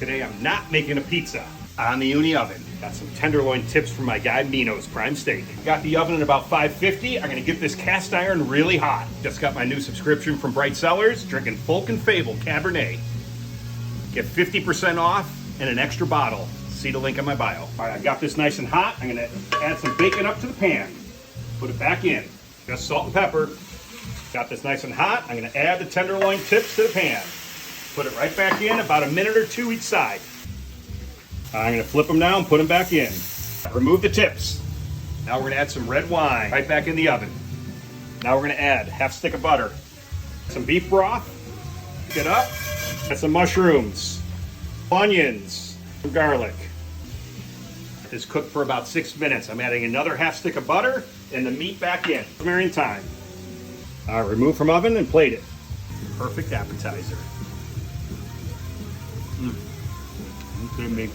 Today I'm not making a pizza. On the Ooni oven. Got some tenderloin tips from my guy Mino's Prime Steak. Got the oven at about 550. I'm gonna get this cast iron really hot. Just got my new subscription from Bright Cellars, drinking Folk and Fable Cabernet. Get 50% off and an extra bottle. See the link in my bio. All right, I got this nice and hot. I'm gonna add some bacon up to the pan. Put it back in. Just salt and pepper. Got this nice and hot. I'm gonna add the tenderloin tips to the pan. Put it right back in, about a minute or two each side. I'm gonna flip them now and put them back in. Remove the tips. Now we're gonna add some red wine right back in the oven. Now we're gonna add half stick of butter, some beef broth, pick it up, add some mushrooms, onions, some garlic. This cooked for about 6 minutes. I'm adding another half stick of butter and the meat back in. Simmering time. Remove from oven and plate it. Perfect appetizer. Okay, me.